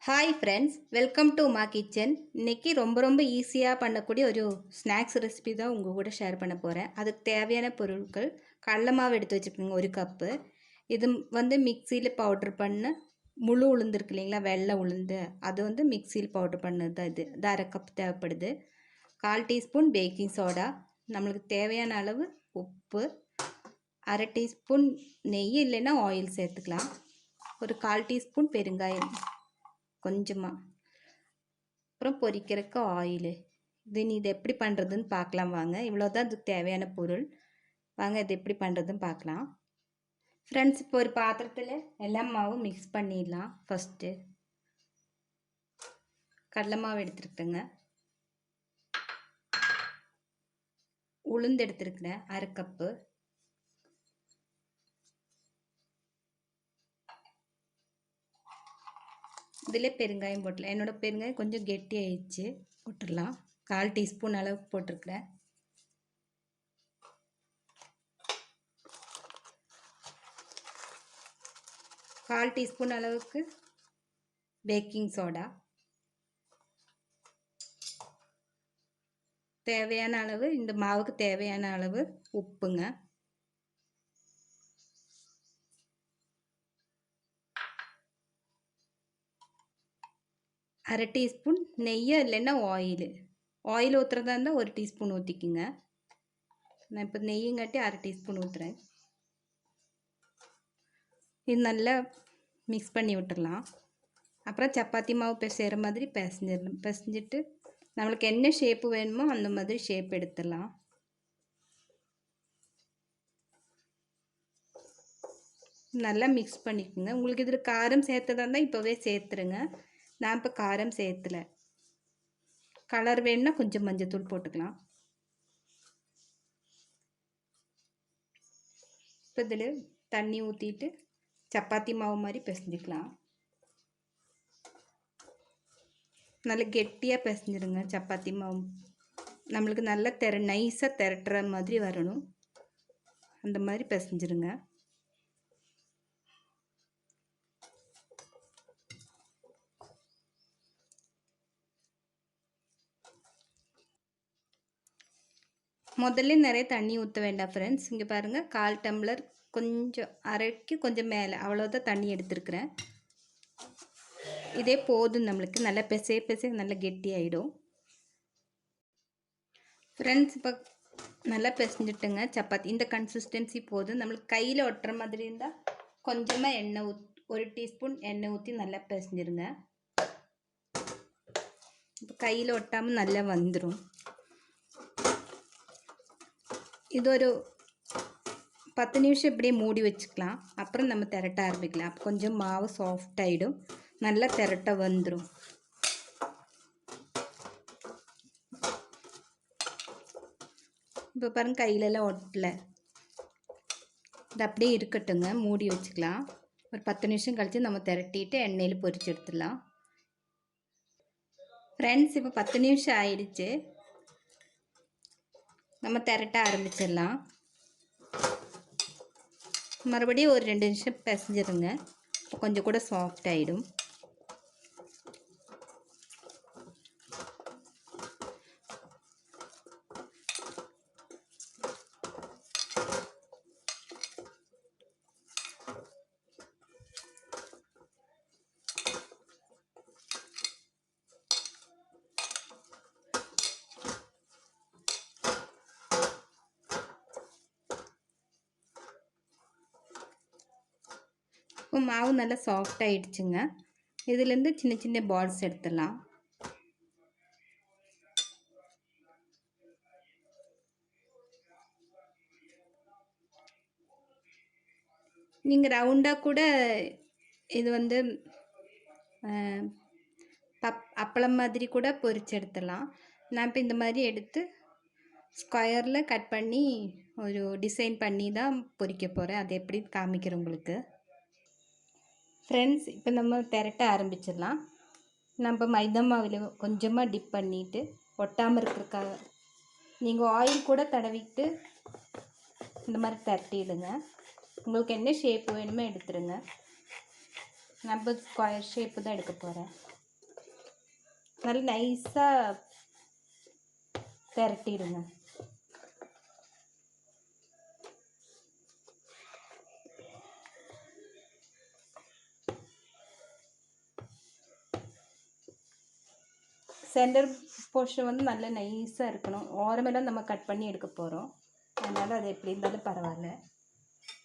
Hi friends, welcome to மா kitchen. இன்றைக்கி ரொம்ப ஈஸியாக பண்ணக்கூடிய ஒரு ஸ்நாக்ஸ் ரெசிபி தான் உங்கள் கூட ஷேர் பண்ண போகிறேன். அதுக்கு தேவையான பொருட்கள்: கடலை மாவு எடுத்து வச்சுக்கோங்க 1 கப்பு. இது மிக்சியில் பவுட்ரு பண்ண முழு உளுந்து இருக்கு இல்லைங்களா, வெள்ளை உளுந்து, அது மிக்சியில் பவுட்ரு பண்ணது தான். இது 1/2 கப் தேவைப்படுது. 1/4 டீஸ்பூன் பேக்கிங் சோடா, நம்மளுக்கு தேவையான அளவு உப்பு, 1/2 டீஸ்பூன் நெய் இல்லைன்னா ஆயில் சேர்த்துக்கலாம், ஒரு 1/4 டீஸ்பூன் பெருங்காயம் கொஞ்சமாக, அப்புறம் பொரிக்கிறதுக்கு ஆயிலு. இது எப்படி பண்ணுறதுன்னு பார்க்கலாம் வாங்க. இவ்வளோ தான் இதுக்கு தேவையான பொருள். வாங்க இது எப்படி பண்ணுறதுன்னு பார்க்கலாம். ஃப்ரெண்ட்ஸ், இப்போ ஒரு பாத்திரத்தில் எல்லா மாவும் மிக்ஸ் பண்ணிடலாம். ஃபஸ்ட்டு கடலை மாவு எடுத்துருக்குறேங்க, உளுந்து எடுத்துருக்குறேன் 1/2 கப்பு, இதில் பெருங்காயம் போட்டலாம். என்னோடய பெருங்காயம் கொஞ்சம் கெட்டி ஆயிடுச்சு, போட்டுடலாம். 1/4 டீஸ்பூன் அளவுக்கு போட்டிருக்கிறேன். கால் டீஸ்பூன் அளவுக்கு பேக்கிங் சோடா, தேவையான அளவு, இந்த மாவுக்கு தேவையான அளவு உப்புங்க, அரை டீஸ்பூன் நெய் இல்லைன்னா ஆயில் ஊற்றுறதா இருந்தால் 1 டீஸ்பூன் ஊற்றிக்குங்க. நான் இப்போ நெய்யுங்காட்டி 1/2 டீஸ்பூன் ஊற்றுறேன். இது நல்லா மிக்ஸ் பண்ணி விட்டுடலாம். அப்புறம் சப்பாத்தி மாவு பிசைகிற மாதிரி பிசைஞ்சிடணும். பிசைஞ்சிட்டு நம்மளுக்கு என்ன ஷேப்பு வேணுமோ அந்த மாதிரி ஷேப் எடுத்துடலாம். நல்லா மிக்ஸ் பண்ணிக்கோங்க. உங்களுக்கு இதில் காரம் சேர்த்ததா இருந்தால் இப்போவே சேர்த்துருங்க. நான் இப்போ காரம் சேர்த்துல. கலர் வேணும்னா கொஞ்சம் மஞ்சத்தூள் போட்டுக்கலாம். இப்போ இதில் தண்ணி ஊற்றிட்டு சப்பாத்தி மாவு மாதிரி பிசைஞ்சிக்கலாம். நல்லா கெட்டியாக பிசைஞ்சிடுங்க. சப்பாத்தி மாவு நம்மளுக்கு நல்லா நைஸாக திரட்டுற மாதிரி வரணும். அந்த மாதிரி பிசைஞ்சிருங்க. முதல்ல நிறைய தண்ணி ஊற்ற வேண்டாம் ஃப்ரெண்ட்ஸ். இங்கே பாருங்கள், 1/4 டம்ளர், கொஞ்சம் அரைக்கு கொஞ்சம் மேலே, அவ்வளோதான் தண்ணி எடுத்துருக்குறேன். இதே போதும் நம்மளுக்கு. நல்லா பிசை நல்லா கெட்டி ஆகிடும் ஃப்ரெண்ட்ஸ். இப்போ நல்லா பிசைஞ்சிட்டுங்க சப்பாத்தி. இந்த கன்சிஸ்டன்சி போதும். நம்மளுக்கு கையில் ஒட்டுற மாதிரி இருந்தால் கொஞ்சமாக எண்ணெய் 1 டீஸ்பூன் எண்ணெய் ஊற்றி நல்லா பிசைஞ்சிருங்க. இப்போ கையில் ஒட்டாமல் நல்லா வந்துடும். இது ஒரு 10 நிமிஷம் இப்படியே மூடி வச்சுக்கலாம். அப்புறம் நம்ம திரட்ட ஆரம்பிக்கலாம். அப்போ கொஞ்சம் மாவு சாஃப்ட் ஆகிடும், நல்லா திரட்ட வந்துடும். இப்போ பாருங்கள், கையிலலாம் ஒட்டலை. இது அப்படியே இருக்கட்டுங்க, மூடி வச்சுக்கலாம். ஒரு 10 நிமிஷம் கழித்து நம்ம திரட்டிட்டு எண்ணெயில் பொரிச்சு எடுத்துடலாம். ஃப்ரெண்ட்ஸ், இப்போ 10 நிமிஷம் ஆயிடுச்சு. நம்ம திரட்ட ஆரம்பிச்சிடலாம். மறுபடியும் ஒரு 2 நிமிஷம் பிசைஞ்சிருங்க. கொஞ்சம் கூட சாஃப்ட் ஆகிடும். இப்போ மாவு நல்லா சாஃப்ட் ஆகிடுச்சுங்க. இதுலேருந்து சின்ன சின்ன பால்ஸ் எடுத்துடலாம். நீங்கள் ரவுண்டாக கூட இது அப்பளம் மாதிரி கூட பொரிச்சு எடுத்துடலாம். நான் இப்போ இந்த மாதிரி எடுத்து ஸ்கொயரில் கட் பண்ணி ஒரு டிசைன் பண்ணி தான் பொரிக்க போகிறேன். அது எப்படி காமிக்கிறேன் உங்களுக்கு. ஃப்ரெண்ட்ஸ், இப்போ நம்ம திரட்ட ஆரம்பிச்சிடலாம். நம்ம மைதா மாவில் கொஞ்சமாக டிப் பண்ணிவிட்டு ஒட்டாமல் இருக்கிறதுக்காக நீங்கள் ஆயில் கூட தடவிட்டு இந்த மாதிரி திரட்டிடுங்க. உங்களுக்கு என்ன ஷேப் வேணுமோ எடுத்துருங்க. நம்ம ஸ்கொயர் ஷேப்பு தான் எடுக்க போகிறேன். நல்லா நைஸாக திரட்டிடுங்க. சென்டர் போர்ஷன் வந்து நல்லா நைஸாக இருக்கணும். ஓரமெல்லாம் நம்ம கட் பண்ணி எடுக்க போகிறோம். அதனால் அது எப்படி இருந்தாலும் பரவாயில்ல.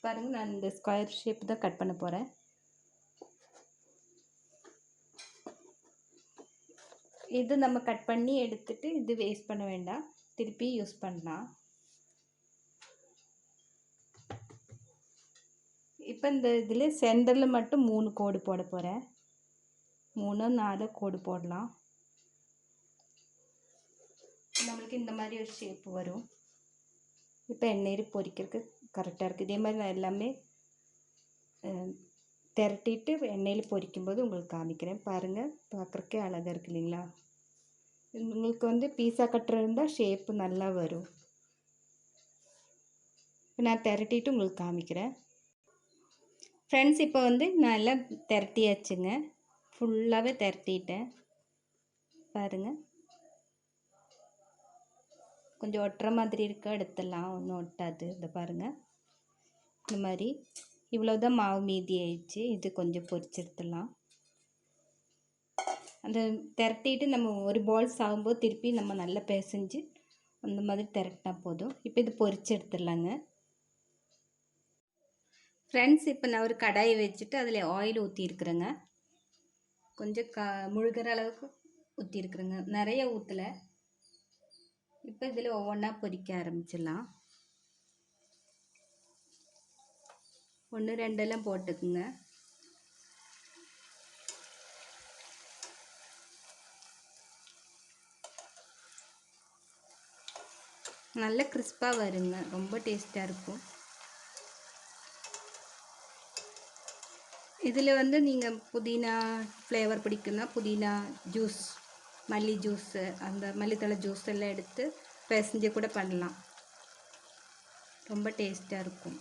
பாருங்கள், நான் இந்த ஸ்கொயர் ஷேப் தான் கட் பண்ண போகிறேன். இது நம்ம கட் பண்ணி எடுத்துட்டு இது வேஸ்ட் பண்ண வேண்டாம், திருப்பி யூஸ் பண்ணலாம். இப்போ இந்த இதில் சென்டரில் மட்டும் 3 கோடு போட போகிறேன். 3 4 கோடு போடலாம். நம்மளுக்கு இந்த மாதிரி ஒரு ஷேப் வரும். இப்போ எண்ணெயில் பொரிக்கிறதுக்கு கரெக்டாக இருக்குது. இதே மாதிரி நான் எல்லாமே திரட்டிட்டு எண்ணெயில் பொரிக்கும்போது உங்களுக்கு காமிக்கிறேன். பாருங்கள், பார்க்குறக்கே அழகாக இருக்குது இல்லைங்களா? உங்களுக்கு வந்து பீஸா கட்டர் இருந்தால் ஷேப்பு நல்லா வரும். நான் திரட்டிட்டு உங்களுக்கு காமிக்கிறேன். ஃப்ரெண்ட்ஸ், இப்போ வந்து நான் எல்லாம் திரட்டியாச்சுங்க. ஃபுல்லாகவே திரட்டிட்டேன். பாருங்கள், கொஞ்சம் ஒட்டுற மாதிரி இருக்க எடுத்துடலாம், ஒன்றும் ஒட்டாது. இதை பாருங்கள், இந்த மாதிரி இவ்வளோதான் மாவு மீதி ஆயிடுச்சு. இது கொஞ்சம் பொரிச்சு எடுத்துடலாம். அந்த திரட்டிட்டு நம்ம ஒரு பால்ஸ் ஆகும்போது திருப்பி நம்ம நல்லா பிசைஞ்சு அந்த மாதிரி திரட்டினா போதும். இப்போ இது பொரிச்சு எடுத்துடலாங்க. ஃப்ரெண்ட்ஸ், இப்போ நான் ஒரு கடாயை வச்சுட்டு அதில் ஆயில் ஊற்றிருக்குறேங்க. கொஞ்சம் முழுகிற அளவுக்கு ஊற்றிருக்குறேங்க, நிறைய ஊற்றலை. இப்போ இதில் ஒவ்வொன்றா பொரிக்க ஆரம்பிச்சிடலாம். 1 2 போட்டுக்குங்க. நல்ல கிறிஸ்பாக வருங்க, ரொம்ப டேஸ்ட்டாக இருக்கும். இதில் வந்து நீங்கள் புதினா ஃப்ளேவர் பிடிக்குன்னா புதினா ஜூஸ், மல்லி ஜூஸு, அந்த மல்லித்தழை ஜூஸ் எல்லாம் எடுத்து பிசைஞ்சு கூட பண்ணலாம். ரொம்ப டேஸ்ட்டாக இருக்கும்.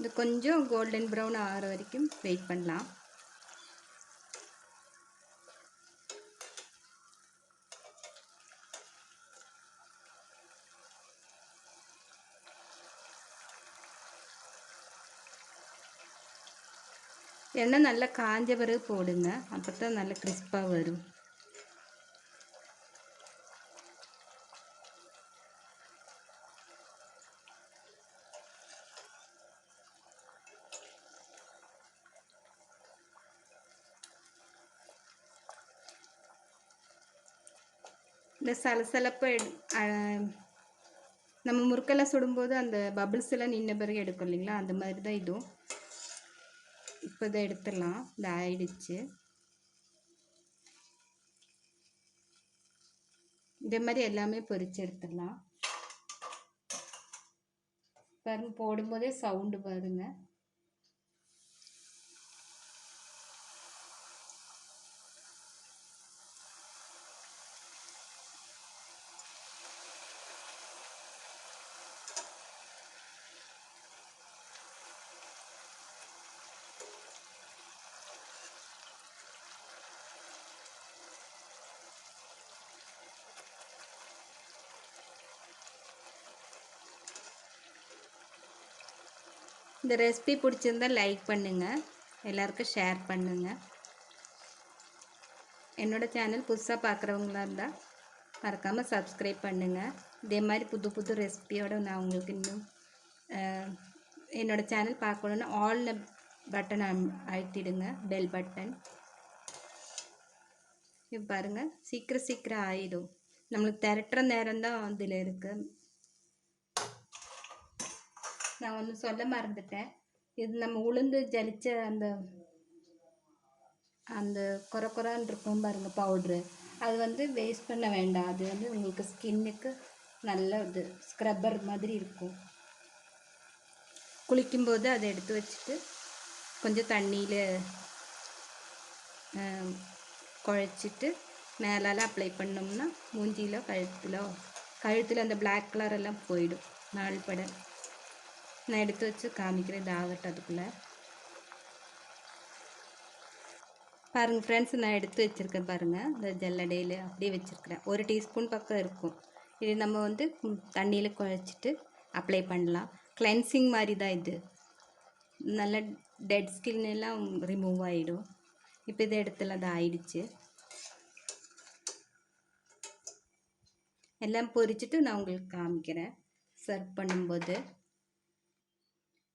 இது கொஞ்சம் கோல்டன் ப்ரௌன் ஆகிற வரைக்கும் வெயிட் பண்ணலாம். எண்ணெய் நல்லா காஞ்ச பிறகு போடுங்க, அப்போ தான் நல்லா கிறிஸ்பாக வரும். இந்த சலசலப்பை நம்ம முறுக்கெல்லாம் சுடும்போது அந்த பபிள்ஸ் எல்லாம் நின்ன பிறகு எடுக்கும் இல்லைங்களா, அந்த மாதிரி தான் இதுவும். இப்போ இதை எடுத்துடலாம். இது ஆயிடுச்சு. இதே மாதிரி எல்லாமே பொரிச்சு எடுத்துடலாம். பாருங்க, போடும்போதே சவுண்டு பாருங்க. இந்த ரெசிபி பிடிச்சிருந்தா லைக் பண்ணுங்கள், எல்லாருக்கும் ஷேர் பண்ணுங்கள். என்னோடய சேனல் புதுசாக பார்க்குறவங்களா இருந்தால் மறக்காமல் சப்ஸ்கிரைப் பண்ணுங்கள். இதே மாதிரி புது புது ரெசிபியோடு நான் உங்களுக்கு இன்னும் என்னோடய சேனல் பார்க்கணுன்னா ஆல் பட்டன் அழுத்திடுங்க, பெல் பட்டன். இப்போ பாருங்கள், சீக்கிரம் ஆகிடும். நம்மளுக்கு திரட்டுற நேரம் தான் அதில் இருக்குது. நான் ஒன்று சொல்ல மறந்துட்டேன். இது நம்ம உளுந்து ஜலிச்ச அந்த கொரன்னு இருக்கும் பாருங்கள் பவுட்ரு, அது வந்து வேஸ்ட் பண்ண வேண்டாம். அது வந்து உங்களுக்கு ஸ்கின்னுக்கு நல்ல இது ஸ்க்ரப்பர் மாதிரி இருக்கும். குளிக்கும்போது அதை எடுத்து வச்சுட்டு கொஞ்சம் தண்ணியில் குழைச்சிட்டு மேலால் அப்ளை பண்ணோம்னா மூஞ்சியிலோ கழுத்தில் அந்த பிளாக் கலர் எல்லாம் போயிடும், நாள்பட. நான் எடுத்து வச்சு காமிக்கிறேன், இது ஆகட்டும் அதுக்குள்ளே. பாருங்கள் ஃப்ரெண்ட்ஸ், நான் எடுத்து வச்சுருக்கேன் பாருங்கள். இந்த ஜல்லடையில் அப்படியே வச்சுருக்கிறேன். 1 டீஸ்பூன் பக்கம் இருக்கும். இது நம்ம வந்து தண்ணியில் குழச்சிட்டு அப்ளை பண்ணலாம். கிளென்சிங் மாதிரி தான் இது. நல்ல டெட் ஸ்கின் எல்லாம் ரிமூவ் ஆகிடும். இப்போ இதை இடத்துல அது ஆயிடுச்சு. எல்லாம் பொரிச்சிட்டு நான் உங்களுக்கு காமிக்கிறேன் சர்வ் பண்ணும்போது.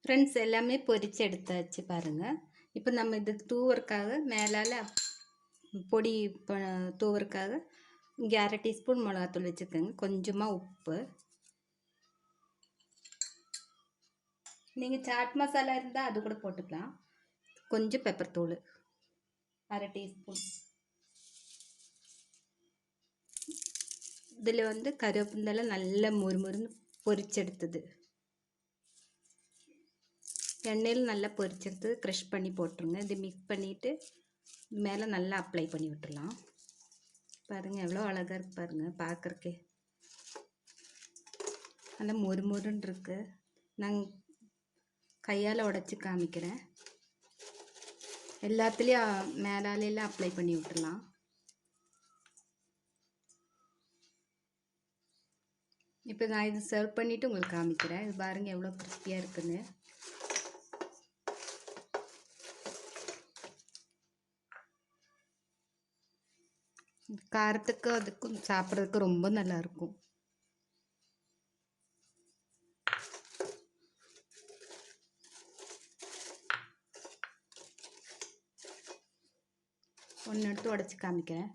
ஃப்ரெண்ட்ஸ், எல்லாமே பொரித்து எடுத்தாச்சு பாருங்கள். இப்போ நம்ம இது தூவறக்காக மேலால் பொடி தூவறக்காக இங்கே 1/2 டீஸ்பூன் மிளகாத்தூள் வச்சுக்கோங்க. கொஞ்சமாக உப்பு. நீங்கள் சாட் மசாலா இருந்தால் அது கூட போட்டுக்கலாம். கொஞ்சம் பெப்பர் தூள் 1/2 டீஸ்பூன். இதில் வந்து கருவேப்பிலை நல்லா முறுமுறுன்னு பொரிச்செடுத்தது. எண்ணெயில் நல்லா பொரிச்செடுத்து க்ரஷ் பண்ணி போட்டுருங்க. இது மிக்ஸ் பண்ணிவிட்டு மேலே நல்லா அப்ளை பண்ணி விட்டுடலாம். பாருங்கள் எவ்வளோ அழகாக இருக்குது பாருங்கள், பார்க்குறக்கே நல்லா மொறுமொறுன்னு இருக்குது. நான் கையால் உடச்சி காமிக்கிறேன். எல்லாத்துலேயும் மேலாலெல்லாம் அப்ளை பண்ணி விட்டுடலாம். இப்போ நான் இது சர்வ் பண்ணிவிட்டு உங்களுக்கு காமிக்கிறேன். இது பாருங்கள் எவ்வளோ கிறிஸ்பியாக இருக்குன்னு. காரத்துக்கு அதுக்கும் சாப்பிட்றதுக்கு ரொம்ப நல்லாயிருக்கும். ஒன்று எடுத்து உடச்சி காமிக்கிறேன்.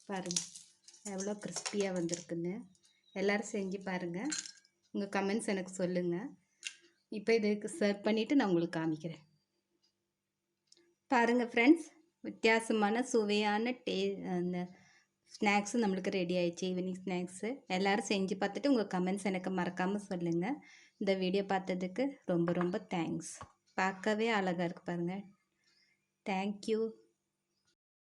பாருங்கள் எவ்வளோ கிறிஸ்பியாக வந்திருக்குன்னு. எல்லோரும் செஞ்சு பாருங்கள். உங்கள் கமெண்ட்ஸ் எனக்கு சொல்லுங்கள். இப்போ இதுக்கு சர்வ் பண்ணிவிட்டு நான் உங்களுக்கு காமிக்கிறேன். பாருங்கள் ஃப்ரெண்ட்ஸ், வித்தியாசமான சுவையான அந்த ஸ்நாக்ஸு நம்மளுக்கு ரெடி ஆயிடுச்சு. ஈவினிங் ஸ்நாக்ஸு எல்லோரும் செஞ்சு பார்த்துட்டு உங்கள் கமெண்ட்ஸ் எனக்கு மறக்காமல் சொல்லுங்கள். இந்த வீடியோ பார்த்ததுக்கு ரொம்ப ரொம்ப தேங்க்ஸ். பார்க்கவே அழகாக இருக்குது பாருங்கள். தேங்க்யூ.